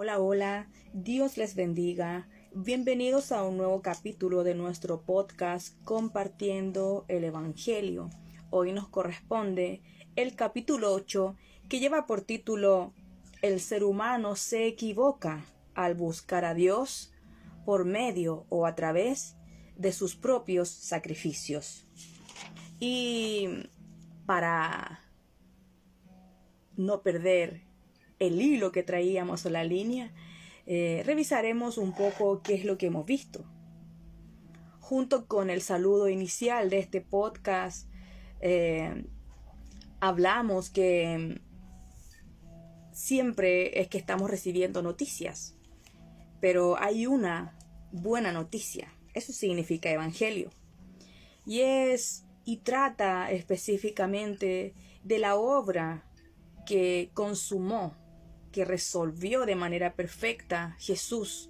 Hola, hola, Dios les bendiga. Bienvenidos a un nuevo capítulo de nuestro podcast Compartiendo el Evangelio. Hoy nos corresponde el capítulo 8 que lleva por título El ser humano se equivoca al buscar a Dios por medio o a través de sus propios sacrificios. Y para no perder el hilo que traíamos o la línea, revisaremos un poco qué es lo que hemos visto. Junto con el saludo inicial de este podcast, hablamos que siempre es que estamos recibiendo noticias, pero hay una buena noticia. Eso significa evangelio. Y trata específicamente de la obra que consumó, que resolvió de manera perfecta Jesús,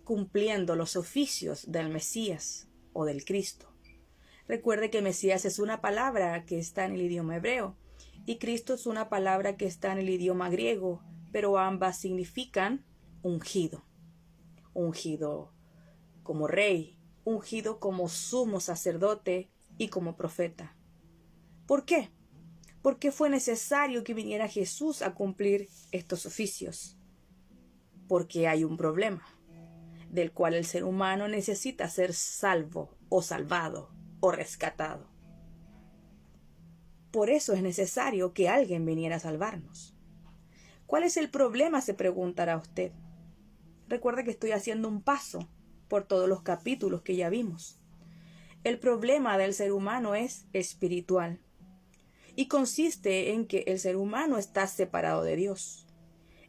cumpliendo los oficios del Mesías o del Cristo. Recuerde que Mesías es una palabra que está en el idioma hebreo y Cristo es una palabra que está en el idioma griego, pero ambas significan ungido. Ungido como rey, ungido como sumo sacerdote y como profeta. ¿Por qué? ¿Por qué fue necesario que viniera Jesús a cumplir estos oficios? Porque hay un problema, del cual el ser humano necesita ser salvo o salvado o rescatado. Por eso es necesario que alguien viniera a salvarnos. ¿Cuál es el problema?, se preguntará usted. Recuerda que estoy haciendo un paso por todos los capítulos que ya vimos. El problema del ser humano es espiritual. Y consiste en que el ser humano está separado de Dios.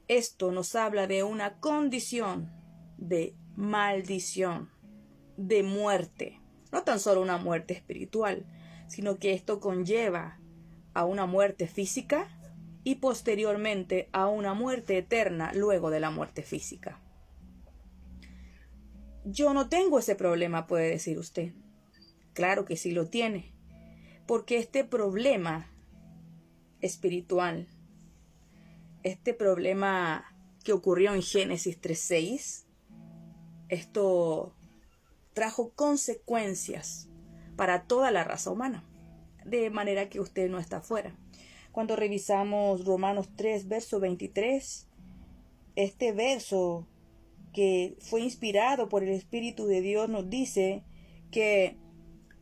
Esto nos habla de una condición de maldición, de muerte. No tan solo una muerte espiritual, sino que esto conlleva a una muerte física y posteriormente a una muerte eterna luego de la muerte física. Yo no tengo ese problema, puede decir usted. Claro que sí lo tiene, porque este problema espiritual, este problema que ocurrió en Génesis 3:6, esto trajo consecuencias para toda la raza humana, de manera que usted no está fuera. Cuando revisamos Romanos 3, verso 23, este verso que fue inspirado por el Espíritu de Dios nos dice que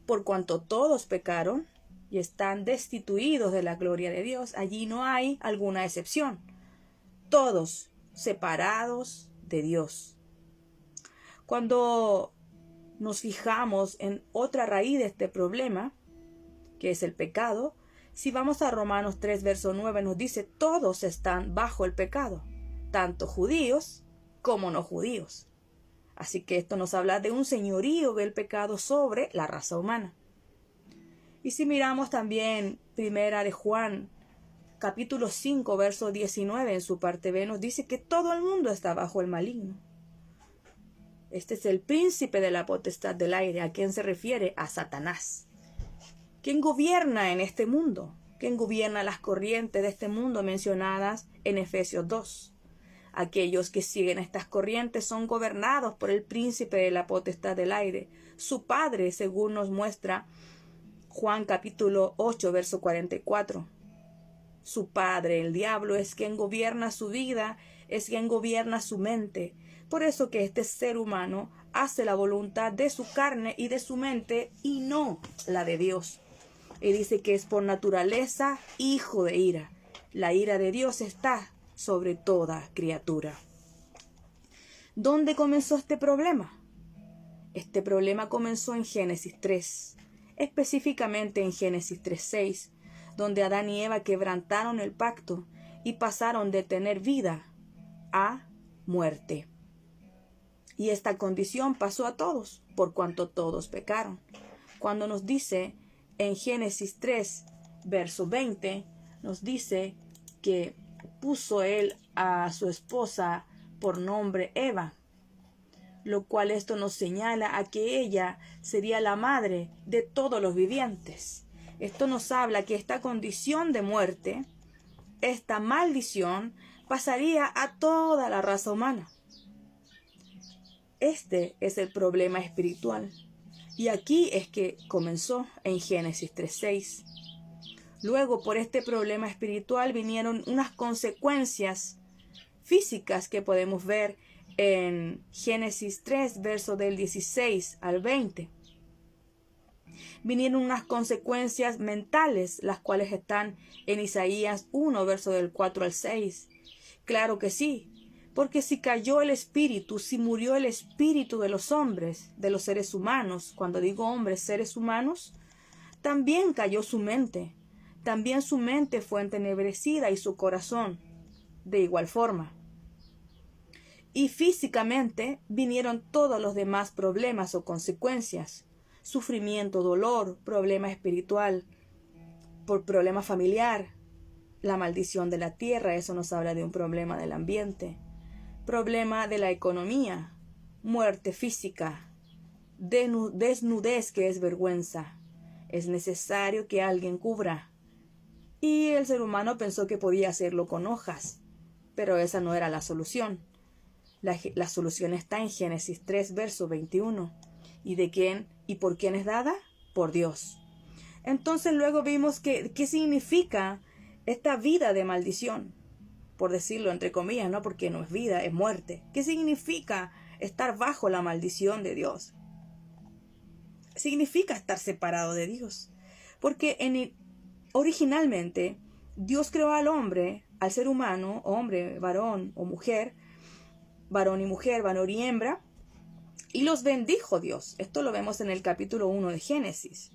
por cuanto todos pecaron y están destituidos de la gloria de Dios, allí no hay alguna excepción. Todos separados de Dios. Cuando nos fijamos en otra raíz de este problema, que es el pecado, si vamos a Romanos 3, verso 9, nos dice: todos están bajo el pecado, tanto judíos como no judíos. Así que esto nos habla de un señorío del pecado sobre la raza humana. Y si miramos también Primera de Juan, capítulo 5, verso 19, en su parte B, nos dice que todo el mundo está bajo el maligno. Este es el príncipe de la potestad del aire. ¿A quién se refiere? A Satanás. ¿Quién gobierna en este mundo? ¿Quién gobierna las corrientes de este mundo mencionadas en Efesios 2? Aquellos que siguen estas corrientes son gobernados por el príncipe de la potestad del aire, su padre, según nos muestra Juan capítulo 8, verso 44. Su padre, el diablo, es quien gobierna su vida, es quien gobierna su mente. Por eso que este ser humano hace la voluntad de su carne y de su mente y no la de Dios. Y dice que es por naturaleza hijo de ira. La ira de Dios está sobre toda criatura. ¿Dónde comenzó este problema? Este problema comenzó en Génesis 3, específicamente en Génesis 3:6, donde Adán y Eva quebrantaron el pacto y pasaron de tener vida a muerte. Y esta condición pasó a todos, por cuanto todos pecaron. Cuando nos dice en Génesis 3, verso 20, nos dice que puso él a su esposa por nombre Eva, lo cual esto nos señala a que ella sería la madre de todos los vivientes. Esto nos habla que esta condición de muerte, esta maldición, pasaría a toda la raza humana. Este es el problema espiritual. Y aquí es que comenzó en Génesis 3:6. Luego, por este problema espiritual vinieron unas consecuencias físicas que podemos ver en Génesis 3, verso del 16 al 20. Vinieron unas consecuencias mentales, las cuales están en Isaías 1, verso del 4 al 6. Claro que sí, porque si cayó el espíritu, si murió el espíritu de los hombres, de los seres humanos, cuando digo hombres, seres humanos, también cayó su mente. También su mente fue entenebrecida y su corazón, de igual forma. Y físicamente vinieron todos los demás problemas o consecuencias. Sufrimiento, dolor, problema espiritual, por problema familiar, la maldición de la tierra, eso nos habla de un problema del ambiente, problema de la economía, muerte física, desnudez que es vergüenza. Es necesario que alguien cubra. Y el ser humano pensó que podía hacerlo con hojas, pero esa no era la solución. La solución está en Génesis 3, verso 21. ¿Y de quién y por quién es dada? Por Dios. Entonces luego vimos qué significa esta vida de maldición, por decirlo entre comillas, no porque no es vida, es muerte. ¿Qué significa estar bajo la maldición de Dios? Significa estar separado de Dios, porque originalmente Dios creó al hombre, al ser humano, hombre, varón o mujer, varón y mujer, varón y hembra, y los bendijo Dios. Esto lo vemos en el capítulo 1 de Génesis.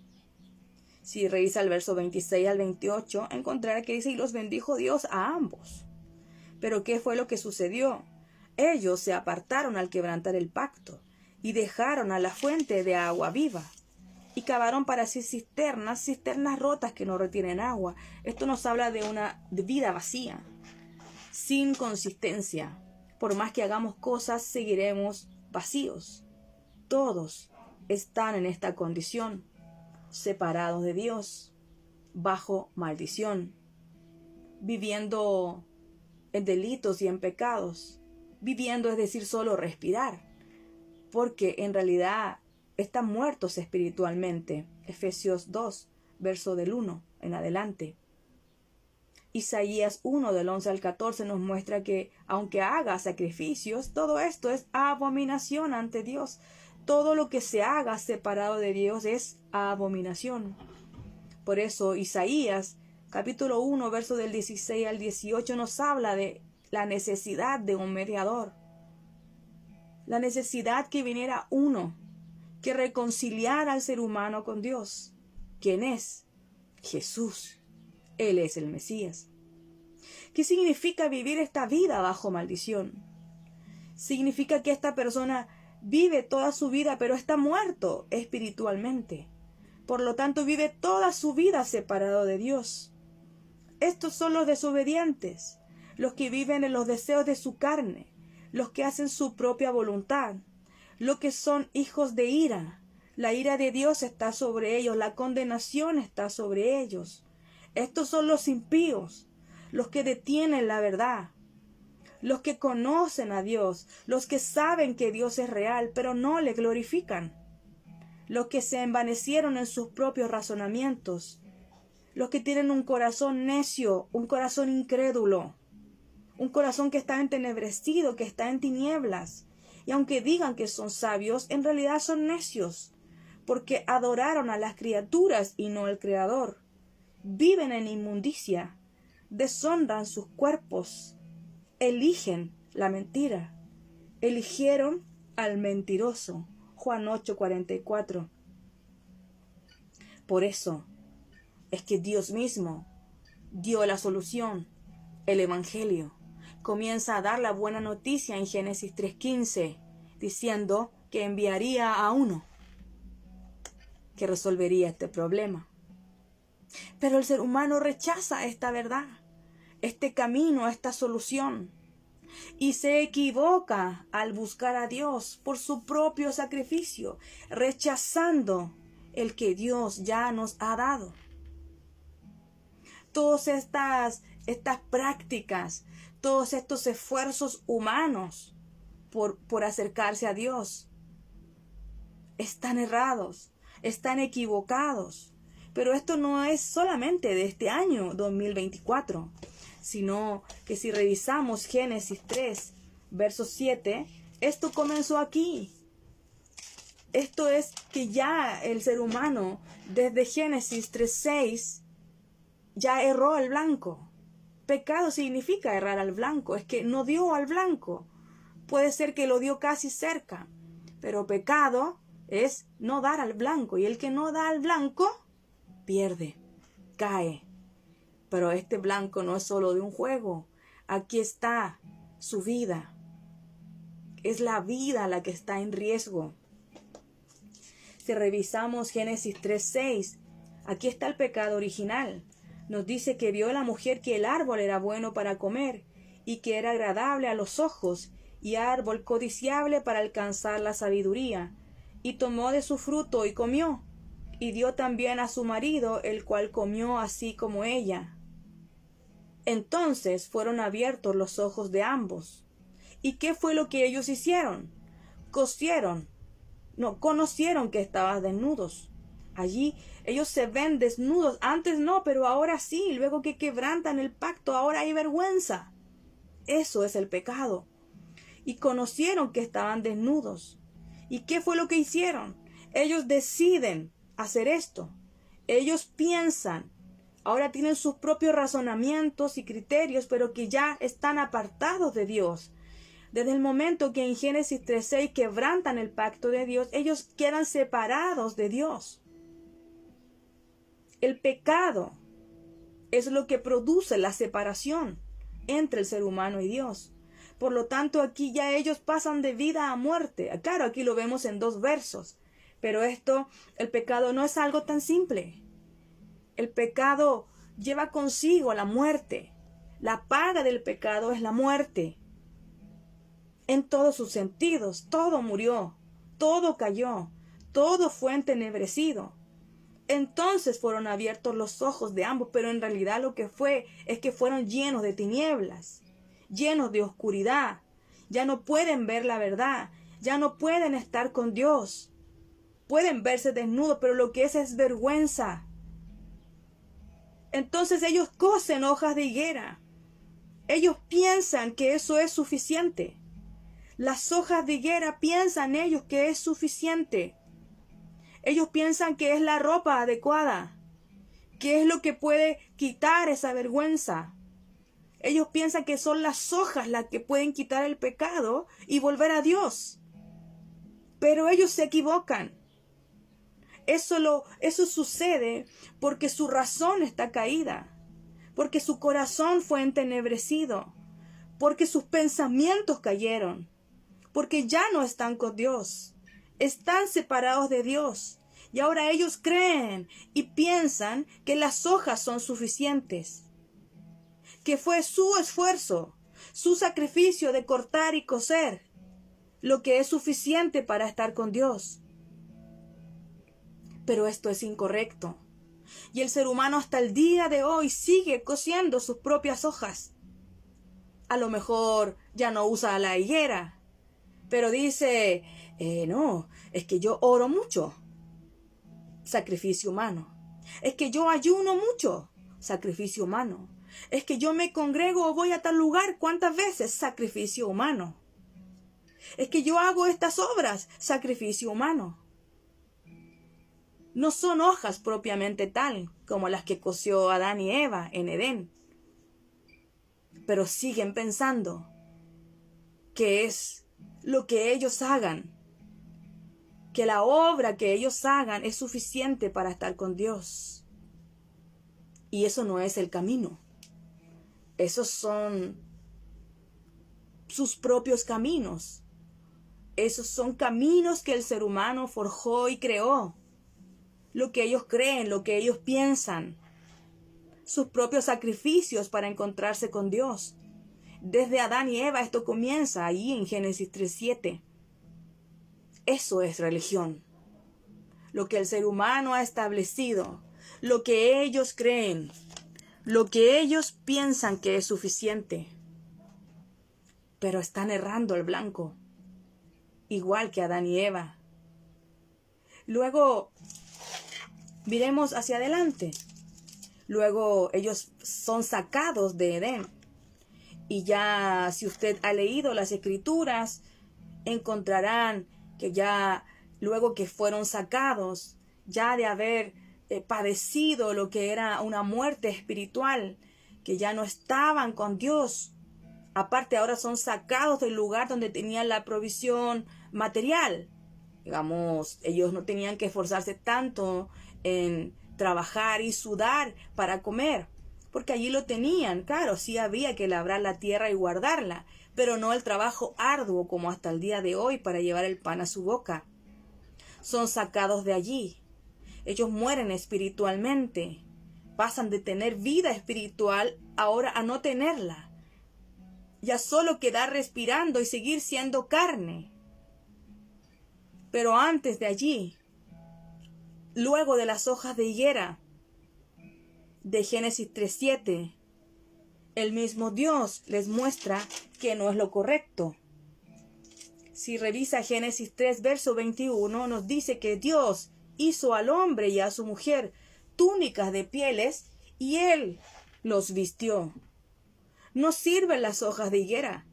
Si revisa el verso 26 al 28, encontrará que dice, y los bendijo Dios a ambos. Pero ¿qué fue lo que sucedió? Ellos se apartaron al quebrantar el pacto, y dejaron a la fuente de agua viva, y cavaron para sí cisternas rotas que no retienen agua. Esto nos habla de una vida vacía, sin consistencia. Por más que hagamos cosas, seguiremos vacíos. Todos están en esta condición, separados de Dios, bajo maldición, viviendo en delitos y en pecados, viviendo, es decir, solo respirar, porque en realidad están muertos espiritualmente. Efesios 2, verso del 1 en adelante. Isaías 1 del 11 al 14 nos muestra que aunque haga sacrificios, todo esto es abominación ante Dios. Todo lo que se haga separado de Dios es abominación. Por eso Isaías capítulo 1 verso del 16 al 18 nos habla de la necesidad de un mediador. La necesidad que viniera uno que reconciliara al ser humano con Dios. ¿Quién es? Jesús. Él es el Mesías. ¿Qué significa vivir esta vida bajo maldición? Significa que esta persona vive toda su vida, pero está muerto espiritualmente. Por lo tanto, vive toda su vida separado de Dios. Estos son los desobedientes, los que viven en los deseos de su carne, los que hacen su propia voluntad, los que son hijos de ira. La ira de Dios está sobre ellos, la condenación está sobre ellos. Estos son los impíos, los que detienen la verdad, los que conocen a Dios, los que saben que Dios es real, pero no le glorifican, los que se envanecieron en sus propios razonamientos, los que tienen un corazón necio, un corazón incrédulo, un corazón que está entenebrecido, que está en tinieblas, y aunque digan que son sabios, en realidad son necios, porque adoraron a las criaturas y no al Creador. Viven en inmundicia, deshonran sus cuerpos, eligen la mentira, eligieron al mentiroso. Juan 8:44. Por eso es que Dios mismo dio la solución, el Evangelio. Comienza a dar la buena noticia en Génesis 3:15, diciendo que enviaría a uno que resolvería este problema. Pero el ser humano rechaza esta verdad, este camino, esta solución, y se equivoca al buscar a Dios por su propio sacrificio, rechazando el que Dios ya nos ha dado. Todas estas prácticas, todos estos esfuerzos humanos por acercarse a Dios. Están errados, están equivocados. Pero esto no es solamente de este año 2024, sino que si revisamos Génesis 3, verso 7, esto comenzó aquí. Esto es que ya el ser humano, desde Génesis 3:6, ya erró al blanco. Pecado significa errar al blanco, es que no dio al blanco. Puede ser que lo dio casi cerca, pero pecado es no dar al blanco, y el que no da al blanco, pierde, cae. Pero este blanco no es solo de un juego, aquí está su vida. Es la vida la que está en riesgo. Si revisamos Génesis 3:6, aquí está el pecado original. Nos dice que vio la mujer que el árbol era bueno para comer y que era agradable a los ojos y árbol codiciable para alcanzar la sabiduría. Y tomó de su fruto y comió, y dio también a su marido, el cual comió así como ella. Entonces fueron abiertos los ojos de ambos. ¿Y qué fue lo que ellos hicieron? Conocieron que estaban desnudos. Allí ellos se ven desnudos. Antes no, pero ahora sí. Luego que quebrantan el pacto, ahora hay vergüenza. Eso es el pecado. Y conocieron que estaban desnudos. ¿Y qué fue lo que hicieron? Ellos deciden hacer esto. Ellos piensan. Ahora tienen sus propios razonamientos y criterios, pero que ya están apartados de Dios. Desde el momento que en Génesis 3:6 quebrantan el pacto de Dios, ellos quedan separados de Dios. El pecado es lo que produce la separación entre el ser humano y Dios. Por lo tanto, aquí ya ellos pasan de vida a muerte. Claro, aquí lo vemos en 2 versos. Pero el pecado no es algo tan simple. El pecado lleva consigo la muerte. La paga del pecado es la muerte. En todos sus sentidos, todo murió, todo cayó, todo fue entenebrecido. Entonces fueron abiertos los ojos de ambos, pero en realidad lo que fue es que fueron llenos de tinieblas, llenos de oscuridad. Ya no pueden ver la verdad, ya no pueden estar con Dios. Pueden verse desnudos, pero lo que es vergüenza. Entonces ellos cosen hojas de higuera. Ellos piensan que eso es suficiente. Las hojas de higuera piensan ellos que es suficiente. Ellos piensan que es la ropa adecuada, que es lo que puede quitar esa vergüenza. Ellos piensan que son las hojas las que pueden quitar el pecado y volver a Dios. Pero ellos se equivocan. Eso sucede porque su razón está caída, porque su corazón fue entenebrecido, porque sus pensamientos cayeron, porque ya no están con Dios, están separados de Dios. Y ahora ellos creen y piensan que las hojas son suficientes, que fue su esfuerzo, su sacrificio de cortar y coser, lo que es suficiente para estar con Dios. Pero esto es incorrecto. Y el ser humano hasta el día de hoy sigue cosiendo sus propias hojas. A lo mejor ya no usa la higuera, pero dice, no, es que yo oro mucho. Sacrificio humano. Es que yo ayuno mucho. Sacrificio humano. Es que yo me congrego o voy a tal lugar. ¿Cuántas veces? Sacrificio humano. Es que yo hago estas obras. Sacrificio humano. No son hojas propiamente tal como las que cosió Adán y Eva en Edén. Pero siguen pensando que es lo que ellos hagan, que la obra que ellos hagan es suficiente para estar con Dios. Y eso no es el camino. Esos son sus propios caminos. Esos son caminos que el ser humano forjó y creó. Lo que ellos creen, lo que ellos piensan. Sus propios sacrificios para encontrarse con Dios. Desde Adán y Eva esto comienza ahí en Génesis 3:7. Eso es religión. Lo que el ser humano ha establecido, lo que ellos creen, lo que ellos piensan que es suficiente. pero están errando el blanco, igual que Adán y Eva. Luego, miremos hacia adelante. Luego ellos son sacados de Edén. Y ya si usted ha leído las Escrituras, encontrarán que ya luego que fueron sacados, ya de haber padecido lo que era una muerte espiritual, que ya no estaban con Dios. Aparte, ahora son sacados del lugar donde tenían la provisión material. Digamos, ellos no tenían que esforzarse tanto en trabajar y sudar para comer, porque allí lo tenían. Claro, sí había que labrar la tierra y guardarla, pero no el trabajo arduo como hasta el día de hoy para llevar el pan a su boca. Son sacados de allí. Ellos mueren espiritualmente. Pasan de tener vida espiritual ahora a no tenerla. Ya solo quedar respirando y seguir siendo carne. Pero antes de allí, luego de las hojas de higuera, de Génesis 3:7, el mismo Dios les muestra que no es lo correcto. Si revisa Génesis 3, verso 21, nos dice que Dios hizo al hombre y a su mujer túnicas de pieles y Él los vistió. No sirven las hojas de higuera.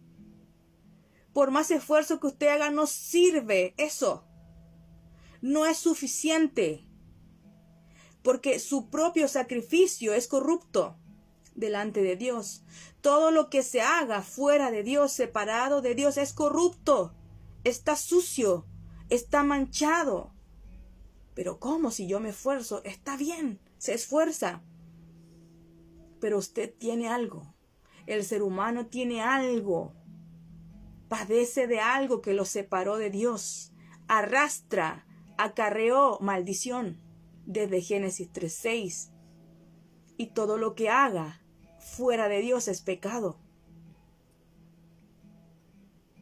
Por más esfuerzo que usted haga, no sirve eso. No es suficiente. Porque su propio sacrificio es corrupto delante de Dios. Todo lo que se haga fuera de Dios, separado de Dios, es corrupto. Está sucio. Está manchado. Pero ¿cómo si yo me esfuerzo? Está bien, se esfuerza. Pero usted tiene algo. El ser humano tiene algo. Padece de algo que lo separó de Dios. Arrastra, acarreó maldición desde Génesis 3:6. Y todo lo que haga fuera de Dios es pecado.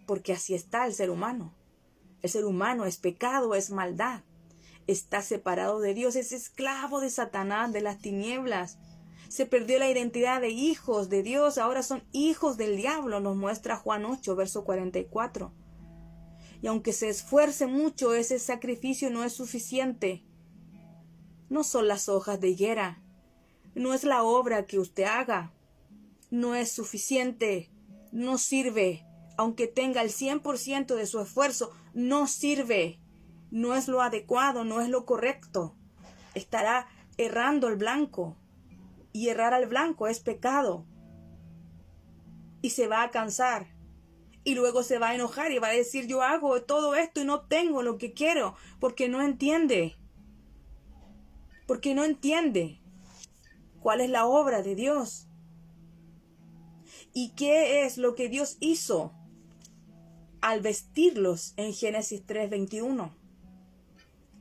Porque así está el ser humano. El ser humano es pecado, es maldad. Está separado de Dios, es esclavo de Satanás, de las tinieblas. Se perdió la identidad de hijos de Dios, ahora son hijos del diablo, nos muestra Juan 8, verso 44. Y aunque se esfuerce mucho, ese sacrificio no es suficiente. No son las hojas de higuera, no es la obra que usted haga, no es suficiente, no sirve. Aunque tenga el 100% de su esfuerzo, no sirve. No es lo adecuado, no es lo correcto. Estará errando el blanco. Y errar al blanco es pecado. Y se va a cansar. Y luego se va a enojar y va a decir, yo hago todo esto y no tengo lo que quiero. Porque no entiende. Porque no entiende cuál es la obra de Dios. ¿Y qué es lo que Dios hizo al vestirlos en Génesis 3:21?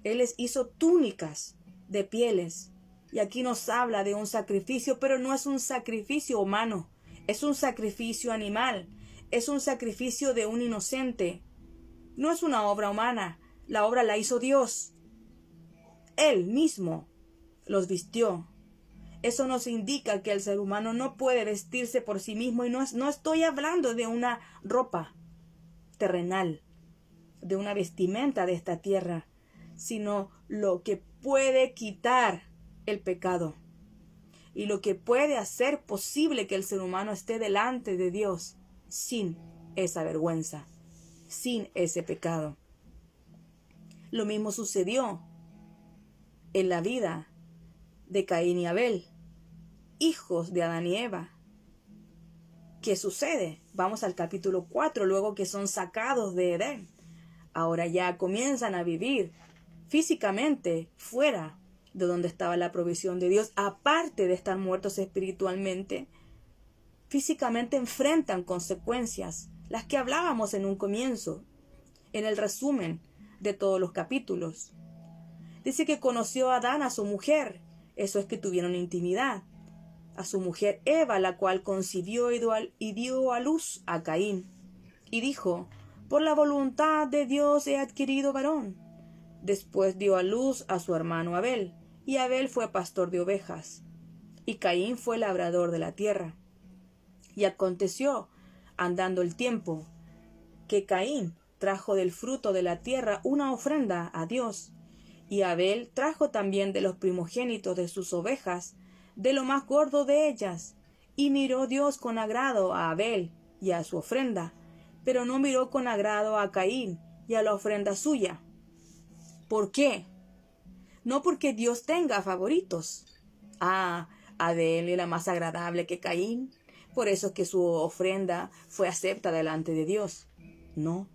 Él les hizo túnicas de pieles. Y aquí nos habla de un sacrificio, pero no es un sacrificio humano. Es un sacrificio animal. Es un sacrificio de un inocente. No es una obra humana. La obra la hizo Dios. Él mismo los vistió. Eso nos indica que el ser humano no puede vestirse por sí mismo. Y no estoy hablando de una ropa terrenal, de una vestimenta de esta tierra, sino lo que puede quitar el pecado y lo que puede hacer posible que el ser humano esté delante de Dios sin esa vergüenza, sin ese pecado. Lo mismo sucedió en la vida de Caín y Abel, hijos de Adán y Eva. ¿Qué sucede? Vamos al capítulo 4, luego que son sacados de Edén. Ahora ya comienzan a vivir físicamente fuera de donde estaba la provisión de Dios, aparte de estar muertos espiritualmente. Físicamente enfrentan consecuencias, las que hablábamos en un comienzo, en el resumen de todos los capítulos. Dice que conoció a Adán a su mujer, eso es que tuvieron intimidad, a su mujer Eva, la cual concibió y dio a luz a Caín, y dijo, por la voluntad de Dios he adquirido varón. Después dio a luz a su hermano Abel, y Abel fue pastor de ovejas, y Caín fue labrador de la tierra. Y aconteció, andando el tiempo, que Caín trajo del fruto de la tierra una ofrenda a Dios, y Abel trajo también de los primogénitos de sus ovejas, de lo más gordo de ellas. Y miró Dios con agrado a Abel y a su ofrenda, pero no miró con agrado a Caín y a la ofrenda suya. ¿Por qué? No porque Dios tenga favoritos. Abel era más agradable que Caín, por eso es que su ofrenda fue acepta delante de Dios. No,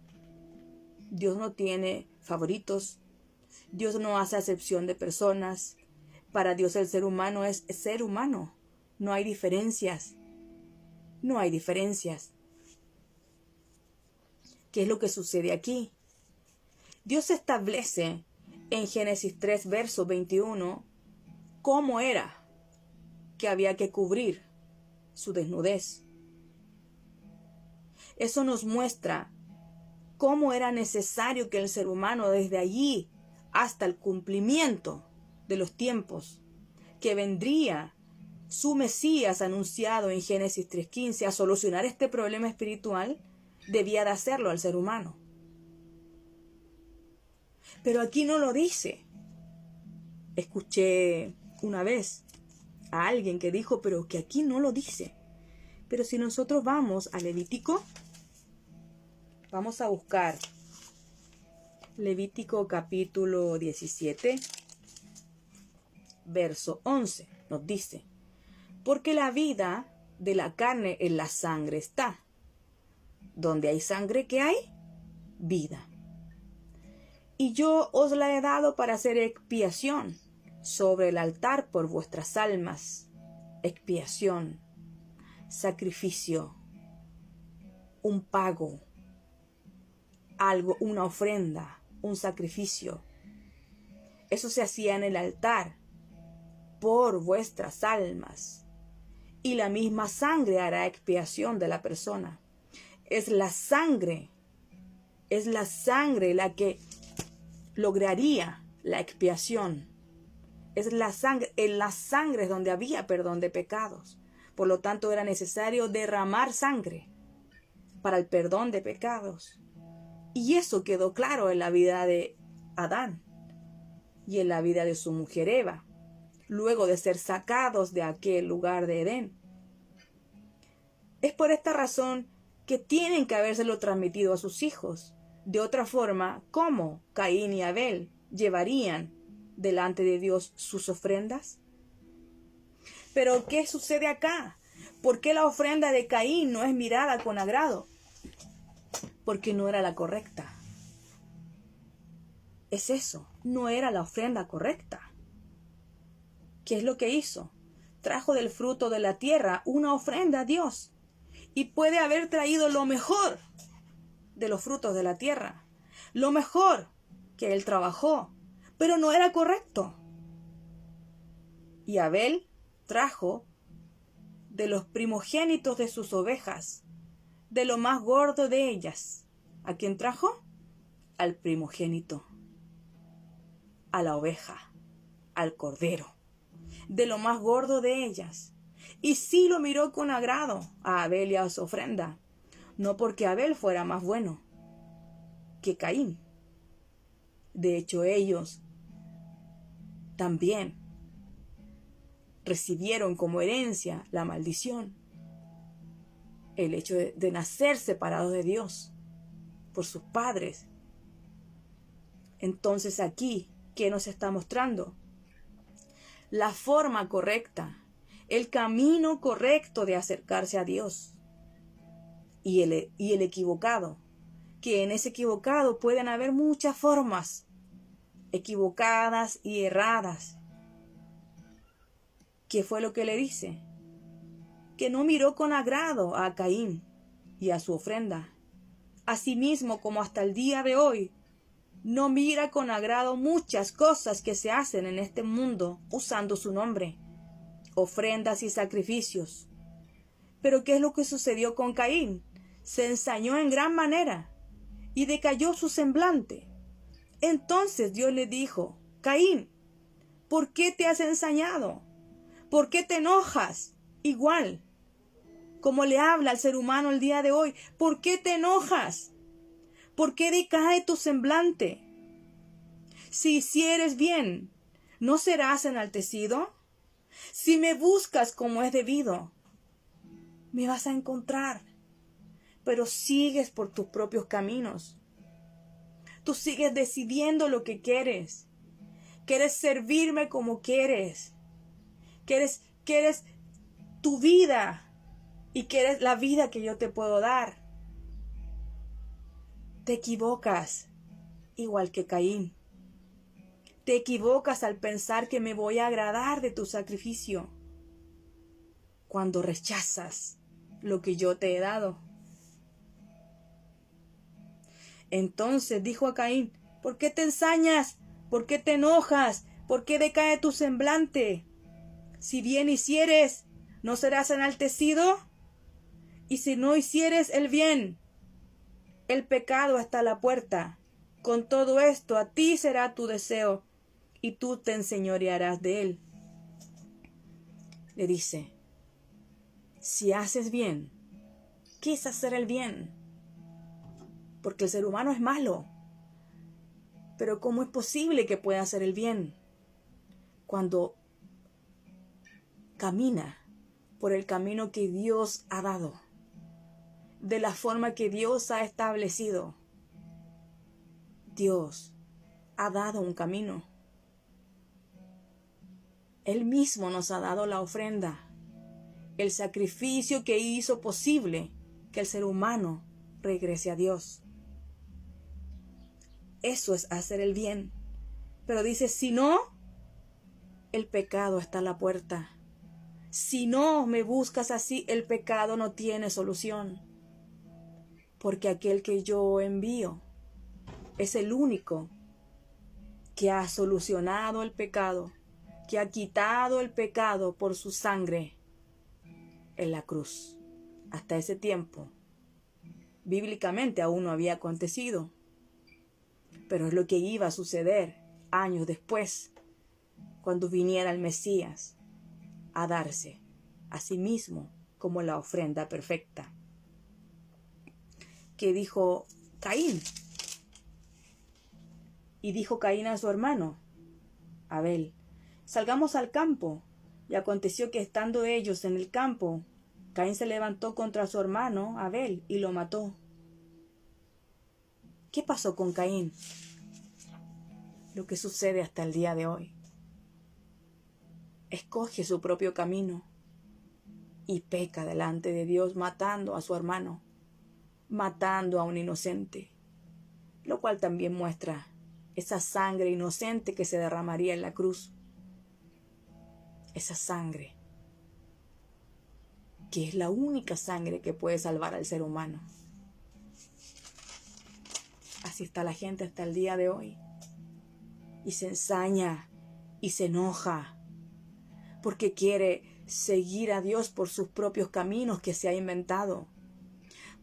Dios no tiene favoritos. Dios no hace acepción de personas. Para Dios el ser humano es ser humano. No hay diferencias. No hay diferencias. ¿Qué es lo que sucede aquí? Dios establece en Génesis 3, verso 21, cómo era que había que cubrir su desnudez. Eso nos muestra cómo era necesario que el ser humano desde allí hasta el cumplimiento de los tiempos, que vendría su Mesías anunciado en Génesis 3:15 a solucionar este problema espiritual, debía de hacerlo al ser humano. Pero aquí no lo dice. Escuché una vez a alguien que dijo, pero que aquí no lo dice. Pero si nosotros vamos a Levítico, vamos a buscar Levítico capítulo 17, verso 11, nos dice: porque la vida de la carne en la sangre está. Donde hay sangre, ¿qué hay? Vida. Y yo os la he dado para hacer expiación sobre el altar por vuestras almas. Expiación, sacrificio, un pago, algo, una ofrenda, un sacrificio. Eso se hacía en el altar por vuestras almas. Y la misma sangre hará expiación de la persona. Es la sangre la que lograría la expiación. Es la sangre, en la sangre es donde había perdón de pecados. Por lo tanto, era necesario derramar sangre para el perdón de pecados. Y eso quedó claro en la vida de Adán y en la vida de su mujer Eva, luego de ser sacados de aquel lugar de Edén. Es por esta razón que tienen que habérselo transmitido a sus hijos. De otra forma, ¿cómo Caín y Abel llevarían delante de Dios sus ofrendas? Pero ¿qué sucede acá? ¿Por qué la ofrenda de Caín no es mirada con agrado? Porque no era la correcta. Es eso, no era la ofrenda correcta. ¿Qué es lo que hizo? Trajo del fruto de la tierra una ofrenda a Dios. Y puede haber traído lo mejor de los frutos de la tierra, lo mejor que él trabajó, pero no era correcto. Y Abel trajo de los primogénitos de sus ovejas, de lo más gordo de ellas. ¿A quién trajo? Al primogénito, a la oveja, al cordero, de lo más gordo de ellas. Y sí lo miró con agrado a Abel y a su ofrenda, no porque Abel fuera más bueno que Caín. De hecho, ellos también recibieron como herencia la maldición, el hecho de nacer separados de Dios por sus padres. Entonces aquí, ¿qué nos está mostrando? La forma correcta, el camino correcto de acercarse a Dios. Y el equivocado, que en ese equivocado pueden haber muchas formas equivocadas y erradas. ¿Qué fue lo que le dice? Que no miró con agrado a Caín y a su ofrenda. Asimismo, como hasta el día de hoy, no mira con agrado muchas cosas que se hacen en este mundo usando su nombre, ofrendas y sacrificios. Pero ¿qué es lo que sucedió con Caín? Se ensañó en gran manera y decayó su semblante. Entonces Dios le dijo: Caín, ¿por qué te has ensañado? ¿Por qué te enojas? Igual, como le habla al ser humano el día de hoy. ¿Por qué te enojas? ¿Por qué decae tu semblante? Si hicieres bien, ¿no serás enaltecido? Si me buscas como es debido, me vas a encontrar. Pero sigues por tus propios caminos. Tú sigues decidiendo lo que quieres. Quieres servirme como quieres. Quieres tu vida y quieres la vida que yo te puedo dar. Te equivocas, igual que Caín. Te equivocas al pensar que me voy a agradar de tu sacrificio cuando rechazas lo que yo te he dado. Entonces dijo a Caín: ¿por qué te ensañas? ¿Por qué te enojas? ¿Por qué decae tu semblante? Si bien hicieres, ¿no serás enaltecido? Y si no hicieres el bien, el pecado está a la puerta. Con todo esto, a ti será tu deseo, y tú te enseñorearás de él. Le dice: si haces bien, ¿qué es hacer el bien? Porque el ser humano es malo. Pero ¿cómo es posible que pueda hacer el bien cuando camina por el camino que Dios ha dado, de la forma que Dios ha establecido? Dios ha dado un camino. Él mismo nos ha dado la ofrenda, el sacrificio que hizo posible que el ser humano regrese a Dios. Eso es hacer el bien. Pero dice: si no, el pecado está a la puerta. Si no me buscas así, el pecado no tiene solución. Porque aquel que yo envío es el único que ha solucionado el pecado, que ha quitado el pecado por su sangre en la cruz. Hasta ese tiempo, bíblicamente aún no había acontecido, pero es lo que iba a suceder años después, cuando viniera el Mesías a darse a sí mismo como la ofrenda perfecta. ¿Qué dijo Caín? Y dijo Caín a su hermano Abel: salgamos al campo. Y aconteció que estando ellos en el campo, Caín se levantó contra su hermano Abel y lo mató. ¿Qué pasó con Caín? Lo que sucede hasta el día de hoy. Escoge su propio camino y peca delante de Dios, matando a su hermano, matando a un inocente, lo cual también muestra esa sangre inocente que se derramaría en la cruz. Esa sangre que es la única sangre que puede salvar al ser humano. Así está la gente hasta el día de hoy. Y se ensaña y se enoja porque quiere seguir a Dios por sus propios caminos que se ha inventado.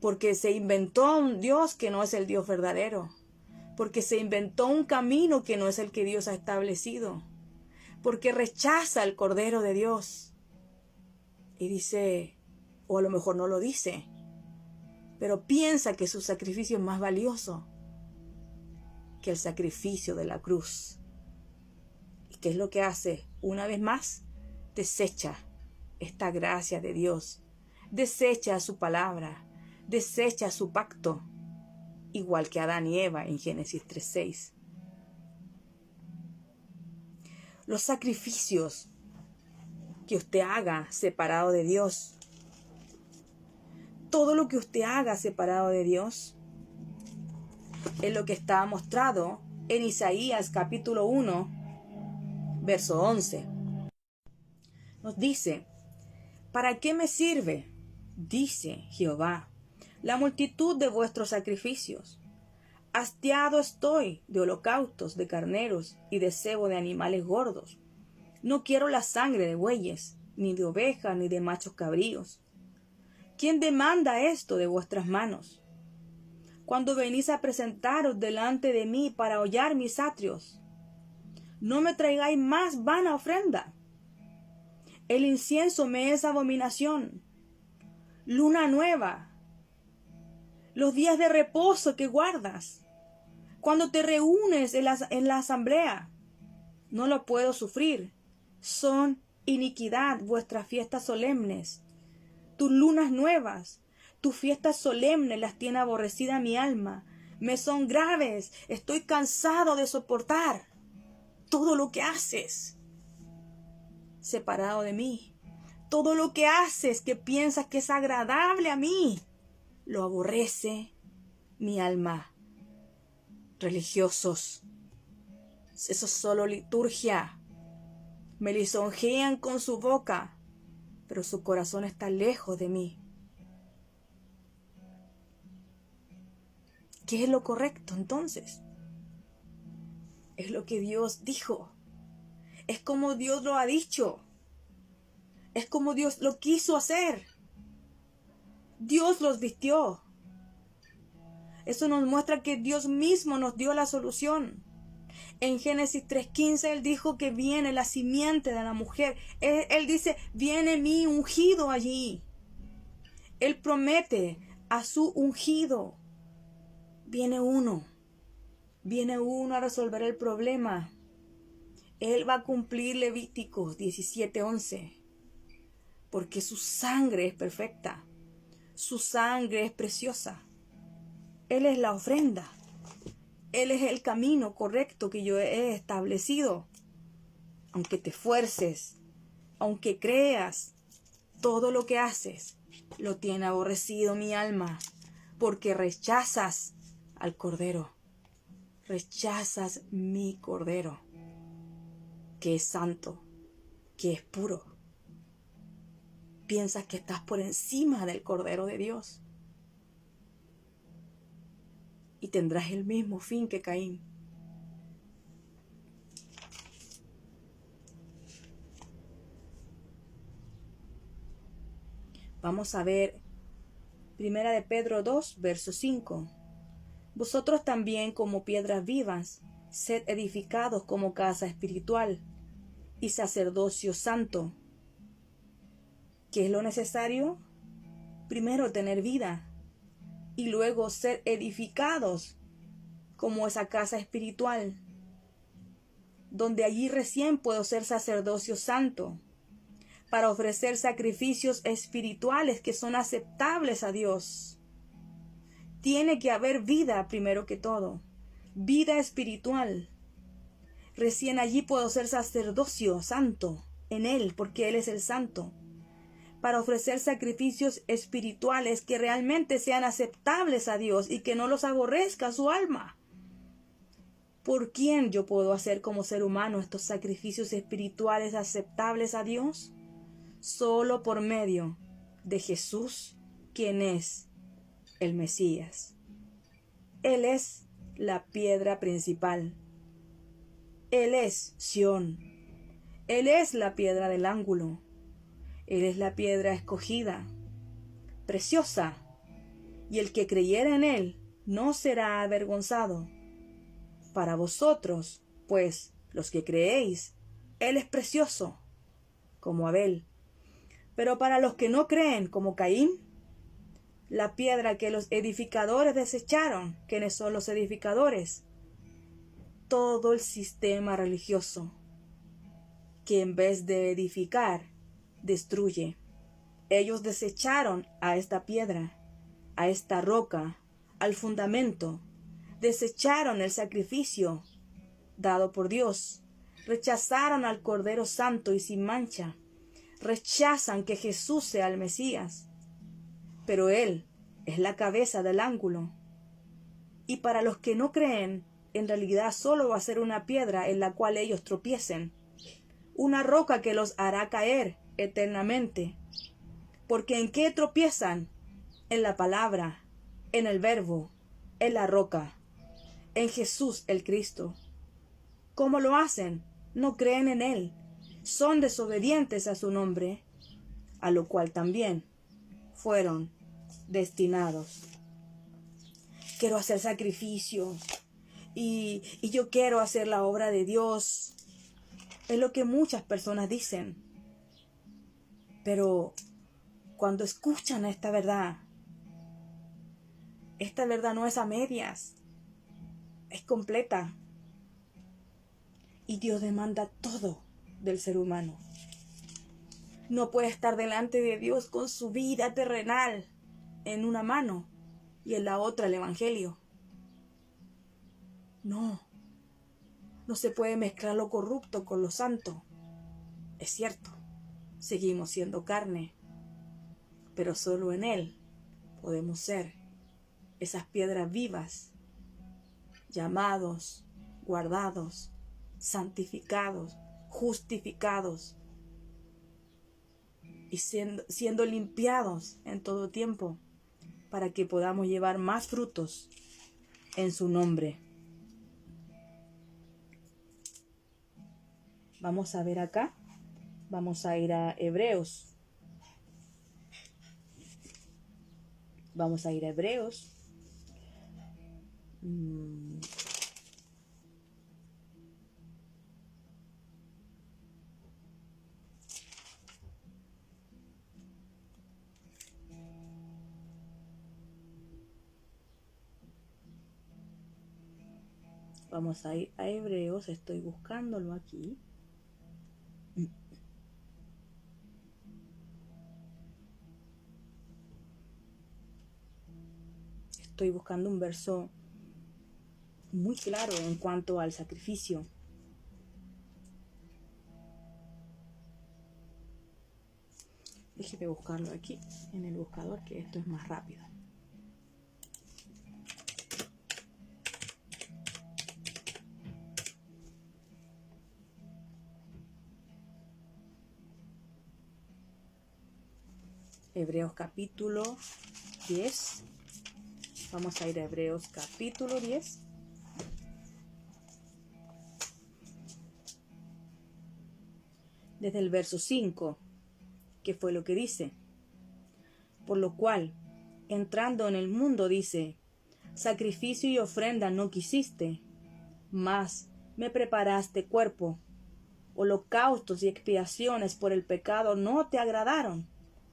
Porque se inventó un Dios que no es el Dios verdadero. Porque se inventó un camino que no es el que Dios ha establecido. Porque rechaza al Cordero de Dios. Y dice, o a lo mejor no lo dice, pero piensa que su sacrificio es más valioso que el sacrificio de la cruz. ¿Y qué es lo que hace? Una vez más, desecha esta gracia de Dios, desecha su palabra, desecha su pacto, igual que Adán y Eva en Génesis 3:6. Los sacrificios que usted haga separado de Dios, todo lo que usted haga separado de Dios, es lo que está mostrado en Isaías capítulo 1, verso 11. Nos dice: ¿para qué me sirve, dice Jehová, la multitud de vuestros sacrificios? Hastiado estoy de holocaustos de carneros y de cebo de animales gordos. No quiero la sangre de bueyes, ni de ovejas, ni de machos cabríos. ¿Quién demanda esto de vuestras manos? Cuando venís a presentaros delante de mí para hollar mis atrios, no me traigáis más vana ofrenda. El incienso me es abominación. luna nueva, los días de reposo que guardas, cuando te reúnes en la asamblea. No lo puedo sufrir. Son iniquidad vuestras fiestas solemnes. Tus lunas nuevas, tus fiestas solemnes las tiene aborrecida mi alma. Me son graves. Estoy cansado de soportar todo lo que haces separado de mí. Todo lo que haces que piensas que es agradable a mí, lo aborrece mi alma. Religiosos, eso es solo liturgia. Me lisonjean con su boca, pero su corazón está lejos de mí. ¿Qué es lo correcto entonces? Es lo que Dios dijo. Es como Dios lo ha dicho. Es como Dios lo quiso hacer. Dios los vistió. Eso nos muestra que Dios mismo nos dio la solución. En Génesis 3:15 Él dijo que viene la simiente de la mujer. Él dice, viene mi ungido allí. Él promete a su ungido. Viene uno a resolver el problema. Él va a cumplir Levíticos 17:11. Porque su sangre es perfecta. Su sangre es preciosa. Él es la ofrenda. Él es el camino correcto que yo he establecido. Aunque te esfuerces, aunque creas, todo lo que haces lo tiene aborrecido mi alma, porque rechazas al Cordero. Rechazas mi Cordero, que es santo, que es puro. Piensas que estás por encima del Cordero de Dios. Y tendrás el mismo fin que Caín. Vamos a ver 1 de Pedro 2, verso 5. Vosotros también, como piedras vivas, sed edificados como casa espiritual y sacerdocio santo. ¿Qué es lo necesario? Primero tener vida y luego ser edificados como esa casa espiritual, donde allí recién puedo ser sacerdocio santo, para ofrecer sacrificios espirituales que son aceptables a Dios. Tiene que haber vida primero que todo, vida espiritual. Recién allí puedo ser sacerdocio santo en Él, porque Él es el santo, para ofrecer sacrificios espirituales que realmente sean aceptables a Dios y que no los aborrezca su alma. ¿Por quién yo puedo hacer como ser humano estos sacrificios espirituales aceptables a Dios? Solo por medio de Jesús, quien es el Mesías. Él es la piedra principal. Él es Sión. Él es la piedra del ángulo. Él es la piedra escogida, preciosa, y el que creyera en Él no será avergonzado. Para vosotros, pues, los que creéis, Él es precioso, como Abel. Pero para los que no creen, como Caín, la piedra que los edificadores desecharon, ¿quiénes son los edificadores? Todo el sistema religioso, que en vez de edificar, destruye. Ellos desecharon a esta piedra, a esta roca, al fundamento. Desecharon el sacrificio dado por Dios. Rechazaron al Cordero Santo y sin mancha. Rechazan que Jesús sea el Mesías. Pero Él es la cabeza del ángulo. Y para los que no creen, en realidad solo va a ser una piedra en la cual ellos tropiecen. Una roca que los hará caer eternamente. Porque ¿en qué tropiezan? En la palabra, en el verbo, en la roca, en Jesús el Cristo. ¿Cómo lo hacen? No creen en Él. Son desobedientes a su nombre, a lo cual también fueron destinados. Quiero hacer sacrificios y yo quiero hacer la obra de Dios. Es lo que muchas personas dicen. Pero cuando escuchan esta verdad no es a medias, es completa. Y Dios demanda todo del ser humano. No puede estar delante de Dios con su vida terrenal en una mano y en la otra el Evangelio. No se puede mezclar lo corrupto con lo santo. Es cierto, seguimos siendo carne, pero solo en Él podemos ser esas piedras vivas, llamados, guardados, santificados, justificados y siendo limpiados en todo tiempo para que podamos llevar más frutos en su nombre. Vamos a ver acá, vamos a ir a Hebreos. Vamos a ir a Hebreos. Vamos a ir a Hebreos, estoy buscándolo aquí. Estoy buscando un verso muy claro en cuanto al sacrificio. Déjeme buscarlo aquí en el buscador, que esto es más rápido. Hebreos capítulo 10. Vamos a ir a Hebreos capítulo 10. Desde el verso 5, que fue lo que dice. Por lo cual, entrando en el mundo, dice: sacrificio y ofrenda no quisiste, mas me preparaste cuerpo. Holocaustos y expiaciones por el pecado no te agradaron.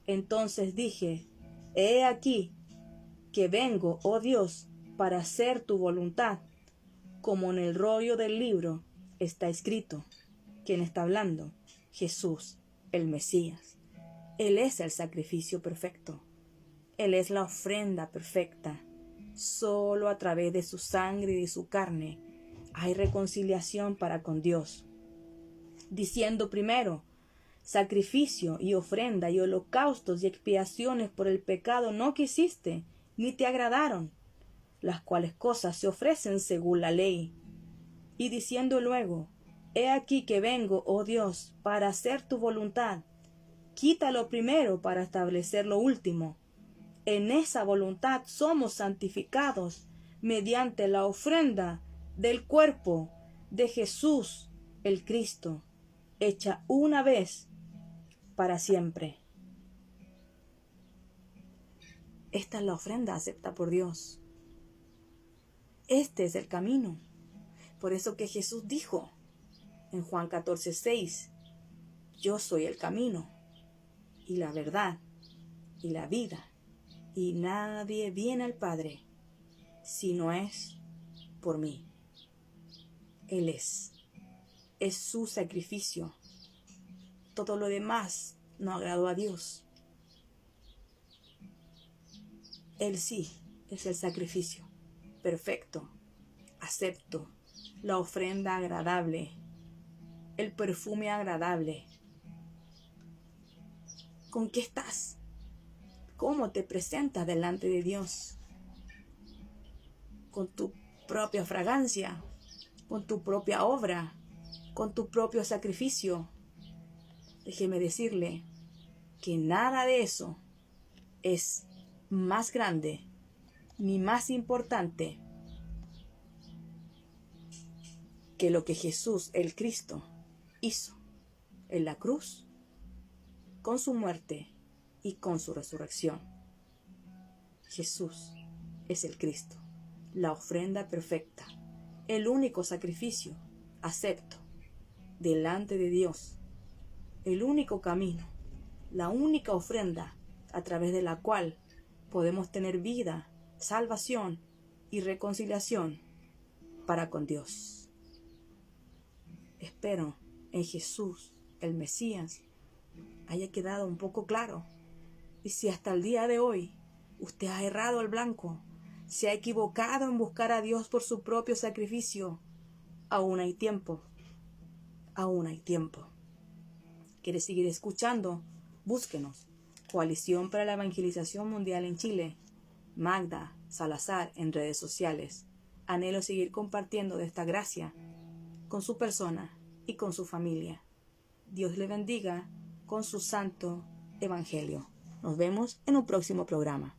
Entonces dije: he aquí que vengo, oh Dios, para hacer tu voluntad, como en el rollo del libro está escrito. ¿Quién está hablando? Jesús, el Mesías. Él es el sacrificio perfecto. Él es la ofrenda perfecta. Solo a través de su sangre y de su carne hay reconciliación para con Dios. Diciendo primero: sacrificio y ofrenda y holocaustos y expiaciones por el pecado no quisiste, ni te agradaron, las cuales cosas se ofrecen según la ley. Y diciendo luego: he aquí que vengo, oh Dios, para hacer tu voluntad. Quita lo primero para establecer lo último. En esa voluntad somos santificados mediante la ofrenda del cuerpo de Jesús el Cristo, hecha una vez para siempre. Esta es la ofrenda acepta por Dios. Este es el camino. Por eso que Jesús dijo en Juan 14:6: yo soy el camino y la verdad y la vida, y nadie viene al Padre si no es por mí. Él es su sacrificio. Todo lo demás no agradó a Dios. Él sí es el sacrificio perfecto, acepto, la ofrenda agradable, el perfume agradable. ¿Con qué estás? ¿Cómo te presentas delante de Dios? ¿Con tu propia fragancia? ¿Con tu propia obra? ¿Con tu propio sacrificio? Déjeme decirle que nada de eso es más grande ni más importante que lo que Jesús, el Cristo, hizo en la cruz, con su muerte y con su resurrección. Jesús es el Cristo, la ofrenda perfecta, el único sacrificio acepto delante de Dios, el único camino, la única ofrenda a través de la cual podemos tener vida, salvación y reconciliación para con Dios. Espero en Jesús, el Mesías, haya quedado un poco claro. Y si hasta el día de hoy usted ha errado al blanco, se ha equivocado en buscar a Dios por su propio sacrificio, aún hay tiempo. Aún hay tiempo. ¿Quiere seguir escuchando? Búsquenos. Coalición para la Evangelización Mundial en Chile. Magda Salazar en redes sociales. Anhelo seguir compartiendo de esta gracia con su persona y con su familia. Dios le bendiga con su santo evangelio. Nos vemos en un próximo programa.